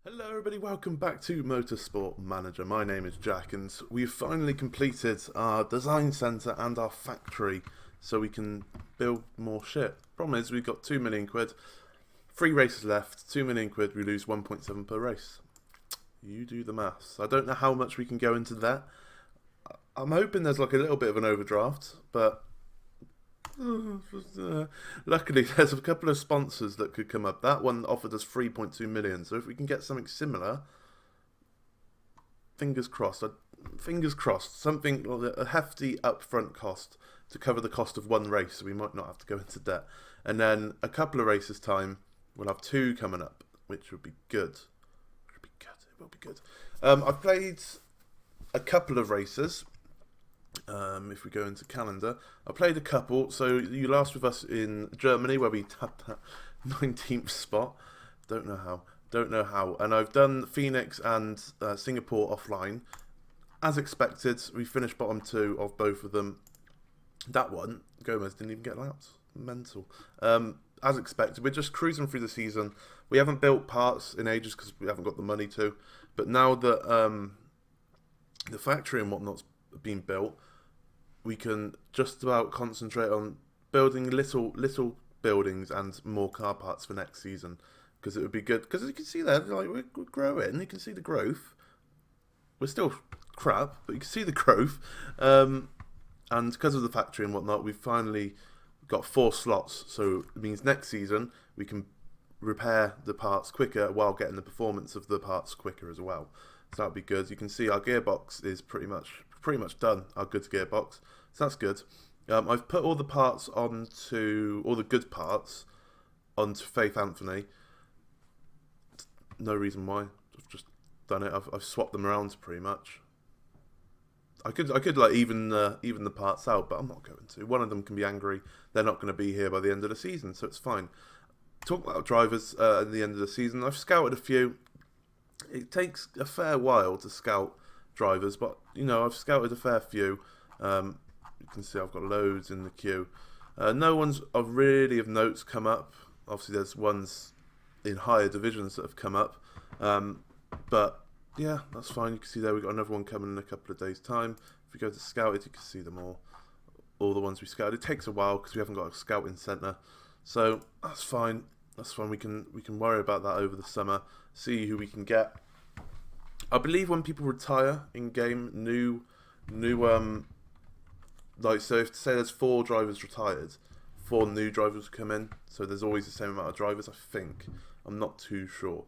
Hello everybody, welcome back to Motorsport Manager. My name is Jack and we've finally completed our design centre and our factory so we can build more shit. Problem is we've got 2 million quid, 3 races left, 2 million quid, we lose 1.7 per race. You do the maths. I don't know how much we can go into that. I'm hoping there's like a little bit of an overdraft, but luckily there's a couple of sponsors that could come up. That one offered us 3.2 million, so if we can get something similar, fingers crossed. Fingers crossed, something like a hefty upfront cost to cover the cost of one race, so we might not have to go into debt. And then a couple of races time, we'll have 2 coming up, which would be good. It will be good. I've played a couple of races. If we go into calendar, I played a couple. So you last with us in Germany where we tapped that 19th spot. Don't know how. And I've done Phoenix and Singapore offline. As expected, we finished bottom 2 of both of them. That one, Gomez didn't even get lapped. Mental. As expected, we're just cruising through the season. We haven't built parts in ages because we haven't got the money to. But now that the factory and whatnot's been built, we can just about concentrate on building little buildings and more car parts for next season, because it would be good. Because you can see there, like we're growing. You can see the growth. We're still crap, but you can see the growth. And because of the factory and whatnot, we've finally got 4 slots. So it means next season we can repair the parts quicker while getting the performance of the parts quicker as well. So that'd be good. You can see our gearbox is pretty much done, our goods gearbox, so that's good. I've put all the parts onto, all the good parts onto Faith Anthony. No reason why, I've just done it. I've swapped them around pretty much. I could like even the parts out, but I'm not going to. One of them can be angry. They're not going to be here by the end of the season, so it's fine. Talk about drivers at the end of the season. I've scouted a few. It takes a fair while to scout drivers, but you know, I've scouted a fair few. You can see I've got loads in the queue. No one's of really of notes come up. Obviously there's ones in higher divisions that have come up, but yeah, that's fine. You can see there we've got another one coming in a couple of days time. If we go to scouted, you can see them all the ones we scouted. It takes a while because we haven't got a scouting centre, so that's fine. We can worry about that over the summer, see who we can get. I believe when people retire in game, new like, so if say there's 4 drivers retired, 4 new drivers come in, so there's always the same amount of drivers, I think. I'm not too sure.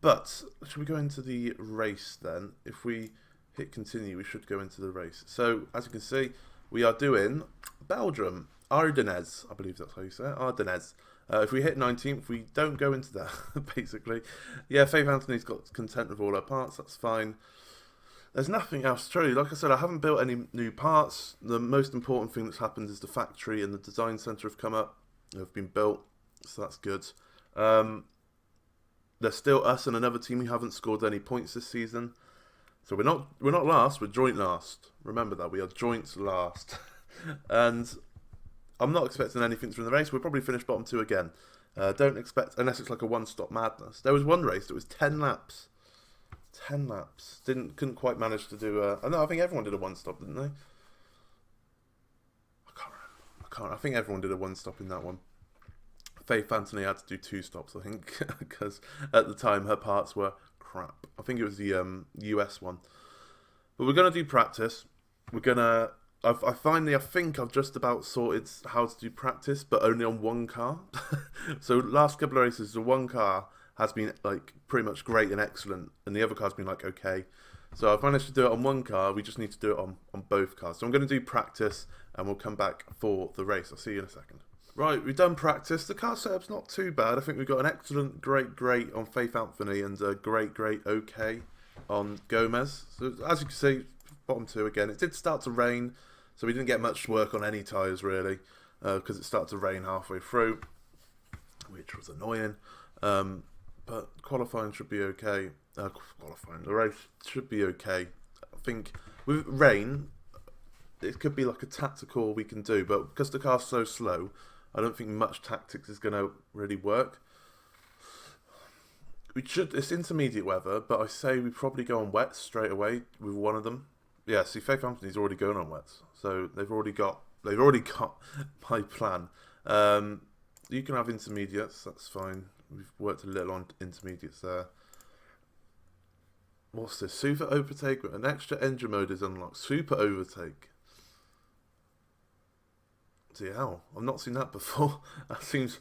But should we go into the race then? If we hit continue, we should go into the race. So as you can see, we are doing Belgium, Ardennes, I believe that's how you say it, Ardennes. If we hit 19th, we don't go into that, basically. Yeah, Faith Anthony's got content with all her parts, that's fine. There's nothing else, truly. Like I said, I haven't built any new parts. The most important thing that's happened is the factory and the design centre have come up, have been built, so that's good. There's still us and another team who haven't scored any points this season. So we're not last, we're joint last. Remember that, we are joint last. And I'm not expecting anything from the race. We'll probably finish bottom 2 again. Don't expect, unless it's like a one-stop madness. There was one race that was 10 laps. 10 laps. Couldn't quite manage to do I think everyone did a one-stop, didn't they? I can't. I think everyone did a one-stop in that one. Faith Anthony had to do 2 stops, I think, because at the time her parts were crap. I think it was the US one. But we're going to do practice. We're going to... I think I've just about sorted how to do practice, but only on one car. So last couple of races, the one car has been like pretty much great and excellent, and the other car's been like okay. So I've managed to do it on one car. We just need to do it on both cars. So I'm going to do practice, and we'll come back for the race. I'll see you in a second. Right, we've done practice. The car setup's not too bad. I think we've got an excellent, great on Faith Anthony, and a great, okay on Gomez. So as you can see, bottom 2 again. It did start to rain, so we didn't get much work on any tyres really, because it started to rain halfway through, which was annoying. But qualifying should be okay. The race should be okay. I think with rain, it could be like a tactical we can do, but because the car's so slow, I don't think much tactics is going to really work. We should. It's intermediate weather, but I say we probably go on wets straight away with one of them. Yeah, see, Faith Anthony's already going on wets, so they've already got my plan. You can have intermediates. That's fine. We've worked a little on intermediates there. What's this? Super overtake with an extra engine mode is unlocked. Super overtake. See how? I've not seen that before. That seems.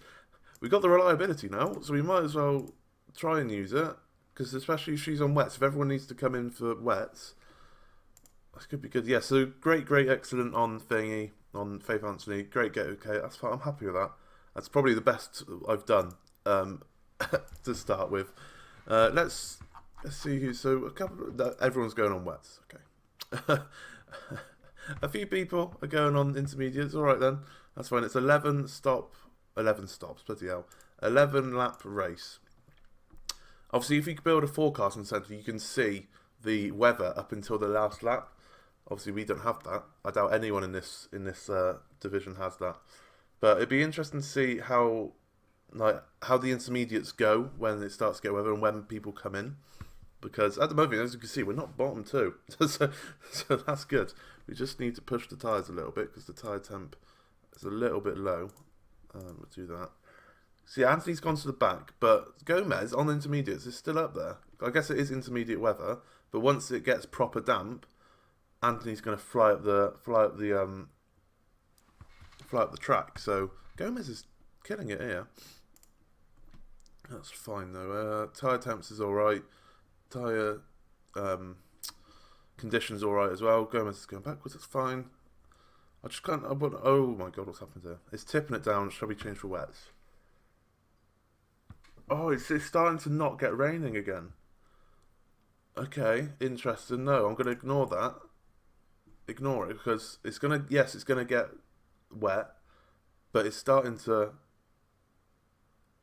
We got the reliability now, so we might as well try and use it. Because especially if she's on wets, if everyone needs to come in for wets, this could be good. Yeah, so great, excellent on thingy, on Faith Anthony. Great, get okay. That's fine. I'm happy with that. That's probably the best I've done to start with. Let's see who. So everyone's going on wets. Okay. A few people are going on intermediates. All right then, that's fine. It's 11 stops. Bloody hell. 11 lap race. Obviously, if you build a forecasting centre, you can see the weather up until the last lap. Obviously, we don't have that. I doubt anyone in this division has that. But it'd be interesting to see how the intermediates go when it starts to get weather and when people come in. Because at the moment, as you can see, we're not bottom two. so that's good. We just need to push the tyres a little bit because the tyre temp is a little bit low. We'll do that. See, Anthony's gone to the back, but Gomez on intermediates is still up there. I guess it is intermediate weather, but once it gets proper damp, Anthony's going to fly up the track. So Gomez is killing it here. That's fine though. Tyre temps is all right. Tyre conditions all right as well. Gomez is going backwards. It's fine. I just can't. Oh my god, what's happened here? It's tipping it down. Shall we change for wets? Oh, it's starting to not get raining again. Okay, interesting. No, I'm going to ignore that. Ignore it because it's going to. Yes, it's going to get wet, but it's starting to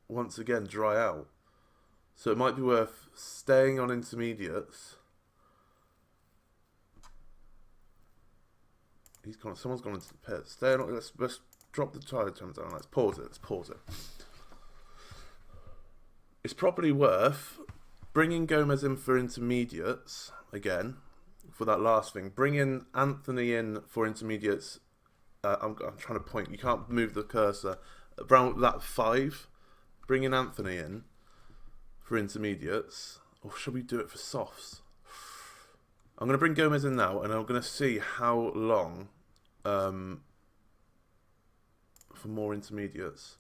once again dry out. So it might be worth staying on intermediates. Someone's gone into the pit. Stay on. Let's drop the tyre temps down. Let's pause it. It's probably worth bringing Gomez in for intermediates again for that last thing. Bringing Anthony in for intermediates. I'm trying to point. You can't move the cursor. Around lap 5. Bringing Anthony in for intermediates. Or should we do it for softs? I'm going to bring Gomez in now, and I'm going to see how long for more intermediates.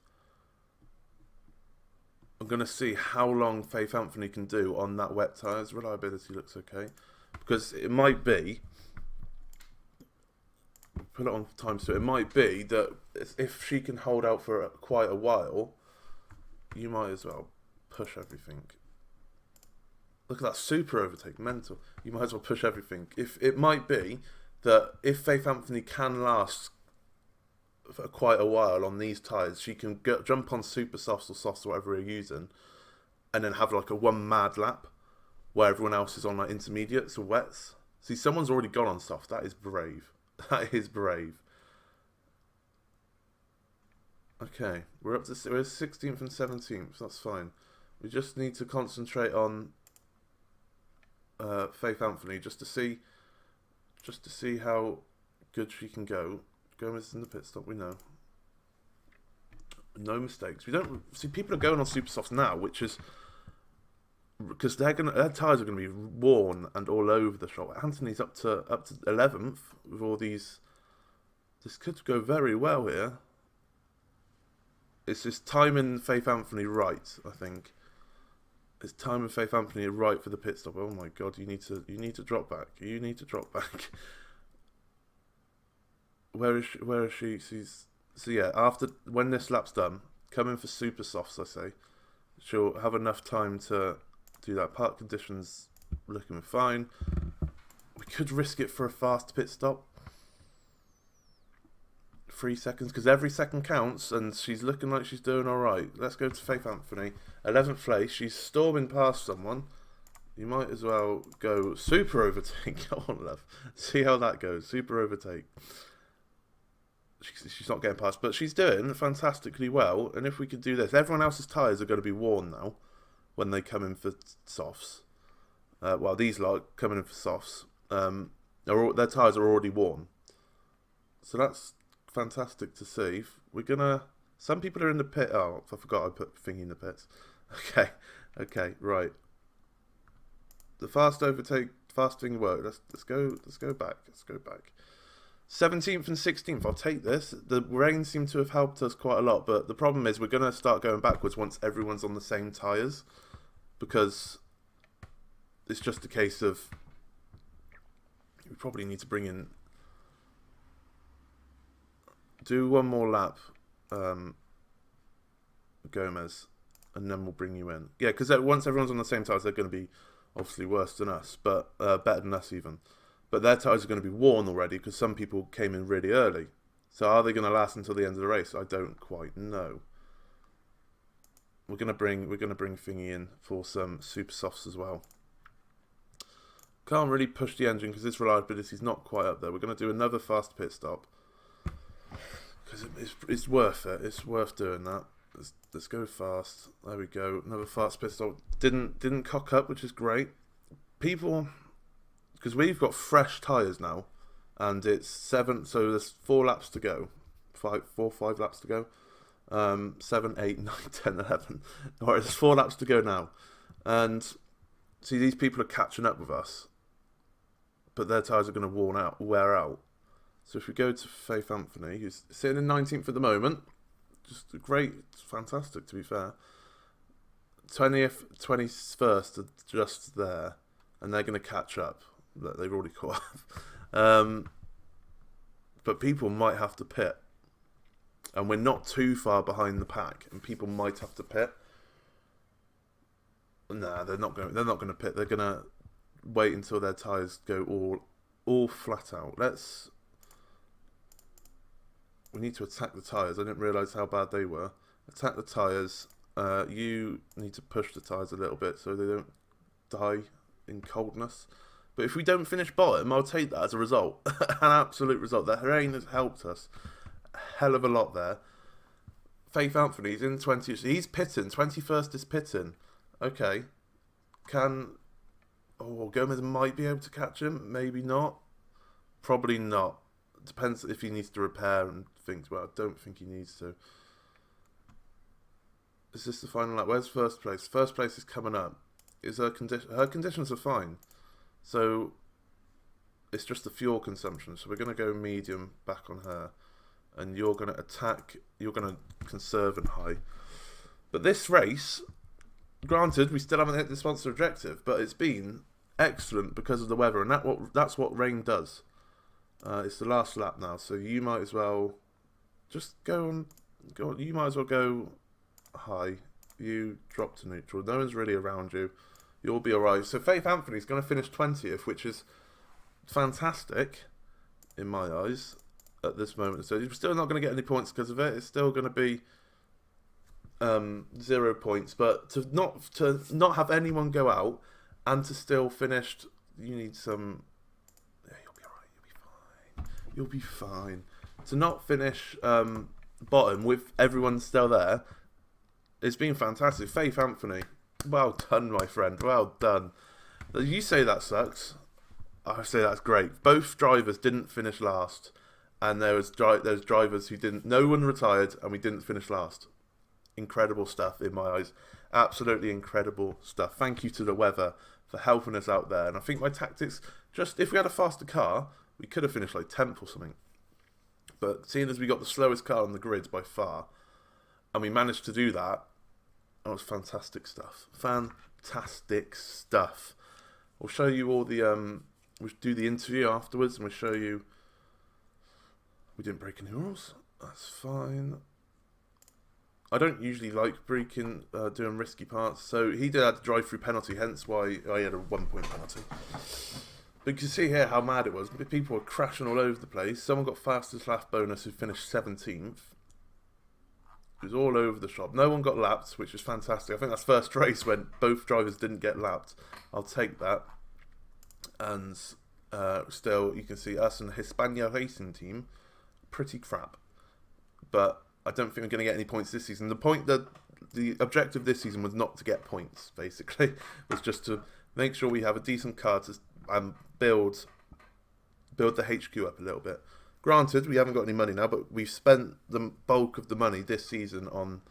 I'm going to see how long Faith Anthony can do on that wet tyres. Reliability looks okay. Because it might be, put it on times 2, it might be that if she can hold out for quite a while, you might as well push everything. Look at that super overtake, mental. You might as well push everything. If it might be that if Faith Anthony can last for quite a while on these tyres, she can jump on super softs or softs or whatever we're using, and then have like a one mad lap where everyone else is on like intermediates or wets. See, someone's already gone on soft. That is brave. That is brave. Okay, we're 16th and 17th. That's fine. We just need to concentrate on Faith Anthony just to see how good she can go. Gomez in the pit stop, we know. No mistakes. We don't see people are going on super softs now, which is because their tyres are gonna be worn and all over the shop. Anthony's up to 11th with all these. This could go very well here. It's just timing Faith Anthony right, I think. It's timing Faith Anthony right for the pit stop. Oh my god, you need to drop back. You need to drop back. Where is she? So yeah, when this lap's done, come in for super softs, I say. She'll have enough time to do that. Park conditions looking fine. We could risk it for a fast pit stop. 3 seconds, because every second counts, and she's looking like she's doing alright. Let's go to Faith Anthony. 11th place. She's storming past someone. You might as well go super overtake. Come on, love. See how that goes. Super overtake. She's not getting past, but she's doing fantastically well. And if we could do this, everyone else's tyres are going to be worn now. when they come in for softs. Well, these lot coming in for softs, their tyres are already worn. So that's fantastic to see. Some people are in the pit. Oh, I forgot I put thingy in the pits. Okay, right. The fast thing worked. Let's go back. 17th and 16th, I'll take this. The rain seemed to have helped us quite a lot, but the problem is we're going to start going backwards once everyone's on the same tyres, because it's just a case of we probably need to bring in, do one more lap, Gomez, and then we'll bring you in. Yeah, because once everyone's on the same tyres, they're going to be obviously worse than us, but better than us even. But their tyres are going to be worn already because some people came in really early. So are they going to last until the end of the race? I don't quite know. We're going to bring Thingy in for some super softs as well. Can't really push the engine because its reliability is not quite up there. We're going to do another fast pit stop because it's worth it. It's worth doing that. Let's go fast. There we go. Another fast pit stop. Didn't cock up, which is great. People. Because we've got fresh tyres now, and it's 7, so there's 4 laps to go. 5 laps to go. 7, 8, 9, 10, 11. Alright, there's 4 laps to go now. And, see, these people are catching up with us. But their tyres are going to wear out. So if we go to Faith Anthony, who's sitting in 19th at the moment, just great, fantastic to be fair. 20th, 21st are just there, and they're going to catch up. They've already caught up. But people might have to pit. And we're not too far behind the pack, and people might have to pit. Nah, they're not going to pit. They're going to wait until their tyres go all flat out. We need to attack the tyres. I didn't realise how bad they were. Attack the tyres. You need to push the tyres a little bit so they don't die in coldness. But if we don't finish bottom, I'll take that as a result. An absolute result. The rain has helped us a hell of a lot there. Faith Anthony's in 20. He's pitting. 21st is pitting. Okay. Gomez might be able to catch him. Maybe not. Probably not. Depends if he needs to repair and things. Well, I don't think he needs to. Is this the final lap? Where's first place? First place is coming up. Her conditions are fine. So, it's just the fuel consumption. So we're going to go medium back on her. And you're going to attack, you're going to conserve and high. But this race, granted, we still haven't hit the sponsor objective, but it's been excellent because of the weather. And that's what rain does. It's the last lap now. So you might as well just go on. You might as well go high. You drop to neutral. No one's really around you. You'll be alright. So Faith Anthony's going to finish 20th, which is fantastic in my eyes at this moment. So you're still not going to get any points because of it. It's still going to be 0 points. But to not have anyone go out and to still finish, you need some. Yeah, you'll be alright. You'll be fine. To not finish bottom with everyone still there, it's been fantastic. Faith Anthony. Well done, my friend. Well done. You say that sucks. I say that's great. Both drivers didn't finish last, and there's drivers who didn't. No one retired, and we didn't finish last. Incredible stuff in my eyes. Absolutely incredible stuff. Thank you to the weather for helping us out there. And I think my tactics, just if we had a faster car, we could have finished like 10th or something. But seeing as we got the slowest car on the grid by far, and we managed to do that. That was fantastic stuff. Fantastic stuff. We'll show you all the we'll do the interview afterwards, and we'll show you. We didn't break any rules. That's fine. I don't usually like doing risky parts, so he did have to drive through penalty, hence why I had a 1-point penalty. But you can see here how mad it was. People were crashing all over the place. Someone got fastest lap bonus who finished 17th. It was all over the shop. No one got lapped, which is fantastic. I think that's first race when both drivers didn't get lapped. I'll take that. And still, you can see us and the Hispania Racing team, pretty crap. But I don't think we're going to get any points this season. The the objective this season was not to get points. Basically, it was just to make sure we have a decent car to build the HQ up a little bit. Granted, we haven't got any money now, but we've spent the bulk of the money this season on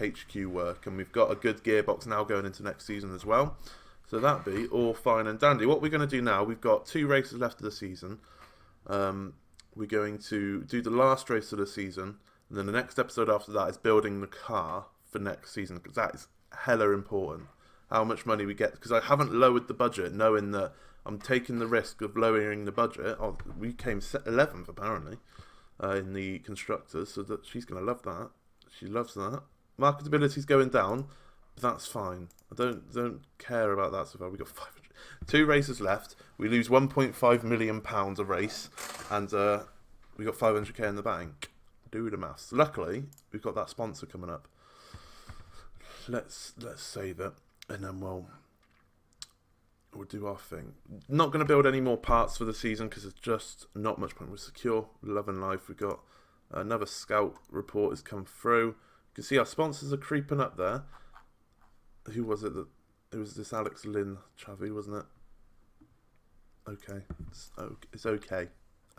HQ work, and we've got a good gearbox now going into next season as well. So that'd be all fine and dandy. What we're going to do now, we've got 2 races left of the season. We're going to do the last race of the season, and then the next episode after that is building the car for next season, because that is hella important. How much money we get, because I haven't lowered the budget, knowing that I'm taking the risk of lowering the budget. Oh, we came 11th apparently in the constructors, so that she's going to love that. She loves that. Marketability's going down, but that's fine. I don't care about that so far. We got 500. 2 races left. We lose £1.5 million a race, and we got 500k in the bank. Do the maths. Luckily, we've got that sponsor coming up. Let's save it, and then we'll do our thing. Not going to build any more parts for the season because it's just not much point. We're secure, love and life. We've got another scout report has come through. You can see our sponsors are creeping up there. Who was it that? It was this Alex Lynn Chavy, wasn't it? Okay, it's okay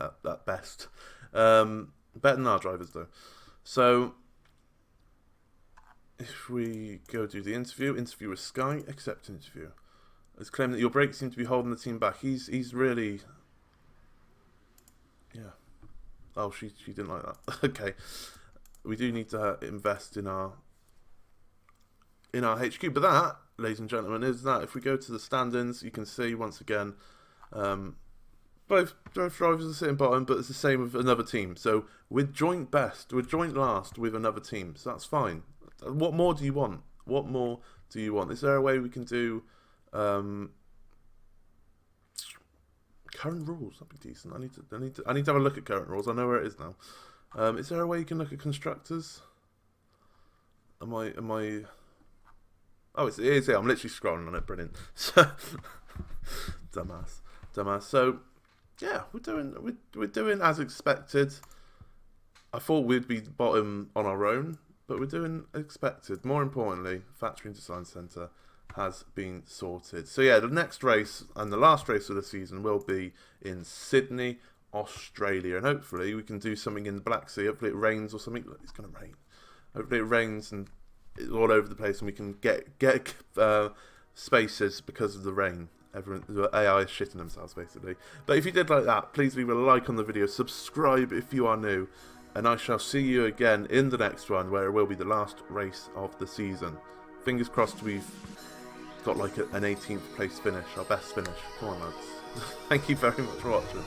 at best. Better than our drivers though. So if we go do the interview with Sky, accept interview. It's claimed that your brakes seem to be holding the team back. He's really, yeah. Oh, she didn't like that. Okay, we do need to invest in our HQ. But that, ladies and gentlemen, is that. If we go to the standings, you can see once again, both drivers are sitting bottom, but it's the same with another team. So we're joint best, we're joint last with another team. So that's fine. What more do you want? What more do you want? Is there a way we can do? Current rules, that'd be decent. I need to have a look at current rules. I know where it is now. Is there a way you can look at constructors? Am I? Oh, it is here. I'm literally scrolling on it. Brilliant. So, dumbass. So, yeah, we're doing as expected. I thought we'd be bottom on our own, but we're doing expected. More importantly, factory and design centre has been sorted. So yeah, the next race and the last race of the season will be in Sydney, Australia, and hopefully we can do something in the Black Sea. Hopefully it rains or something. Look, it's going to rain. Hopefully it rains and it's all over the place, and we can get spaces because of the rain. The AI is shitting themselves basically. But if you did like that, please leave a like on the video, subscribe if you are new, and I shall see you again in the next one, where it will be the last race of the season. Fingers crossed we've got like an 18th place finish, our best finish. Come on lads. Thank you very much for watching.